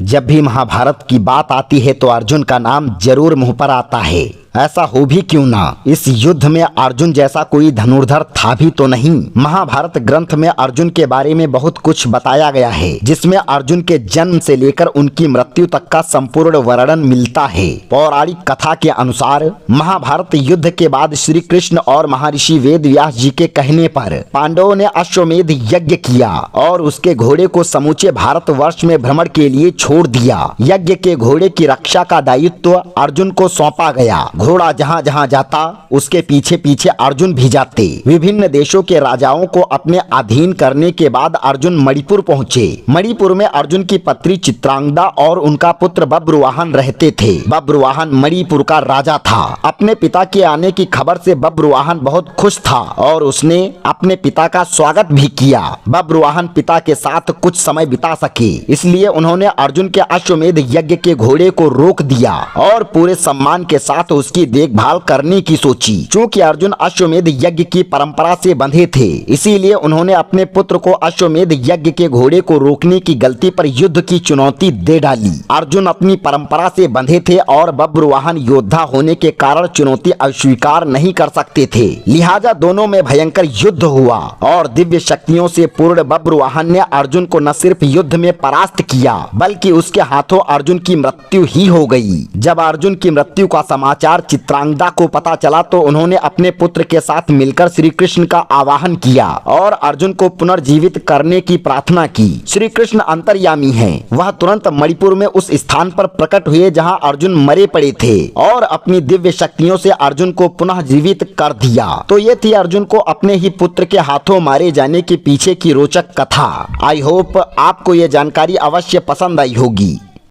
जब भी महाभारत की बात आती है तो अर्जुन का नाम जरूर मुंह पर आता है। ऐसा हो भी क्यों ना, इस युद्ध में अर्जुन जैसा कोई धनुर्धर था भी तो नहीं। महाभारत ग्रंथ में अर्जुन के बारे में बहुत कुछ बताया गया है, जिसमें अर्जुन के जन्म से लेकर उनकी मृत्यु तक का संपूर्ण वर्णन मिलता है। पौराणिक कथा के अनुसार महाभारत युद्ध के बाद श्री कृष्ण और महर्षि वेद व्यास जी के कहने पर पांडवों ने अश्वमेध यज्ञ किया और उसके घोड़े को समूचे भारतवर्ष में भ्रमण के लिए छोड़ दिया। यज्ञ के घोड़े की रक्षा का दायित्व अर्जुन को सौंपा गया। घोड़ा जहाँ जहाँ जाता उसके पीछे पीछे अर्जुन भी जाते। विभिन्न देशों के राजाओं को अपने अधीन करने के बाद अर्जुन मणिपुर पहुँचे। मणिपुर में अर्जुन की पत्नी चित्रांगदा और उनका पुत्र बब्रुवाहन रहते थे। बब्रुवाहन मणिपुर का राजा था। अपने पिता के आने की खबर से बब्रुवाहन बहुत खुश था और उसने अपने पिता का स्वागत भी किया। बब्रुवाहन पिता के साथ कुछ समय बिता सके, इसलिए उन्होंने अर्जुन के अश्वमेध यज्ञ के घोड़े को रोक दिया और पूरे सम्मान के साथ उसकी देखभाल करने की सोची। चूँकि अर्जुन अश्वमेध यज्ञ की परंपरा से बंधे थे, इसीलिए उन्होंने अपने पुत्र को अश्वमेध यज्ञ के घोड़े को रोकने की गलती पर युद्ध की चुनौती दे डाली। अर्जुन अपनी परंपरा से बंधे थे और बब्रुवाहन योद्धा होने के कारण चुनौती अस्वीकार नहीं कर सकते थे। लिहाजा दोनों में भयंकर युद्ध हुआ और दिव्य शक्तियों से पूर्ण बब्रुवाहन ने अर्जुन को न सिर्फ युद्ध में परास्त किया, बल्कि उसके हाथों अर्जुन की मृत्यु ही हो गई। जब अर्जुन की मृत्यु का समाचार चित्रांगदा को पता चला तो उन्होंने अपने पुत्र के साथ मिलकर श्री कृष्ण का आवाहन किया और अर्जुन को पुनर्जीवित करने की प्रार्थना की। श्री कृष्ण अंतर्यामी हैं, वह तुरंत मणिपुर में उस स्थान पर प्रकट हुए जहां अर्जुन मरे पड़े थे और अपनी दिव्य शक्तियों से अर्जुन को पुनः जीवित कर दिया। तो ये थी अर्जुन को अपने ही पुत्र के हाथों मारे जाने के पीछे की रोचक कथा। आई होप आपको ये जानकारी अवश्य पसंद आई होगी।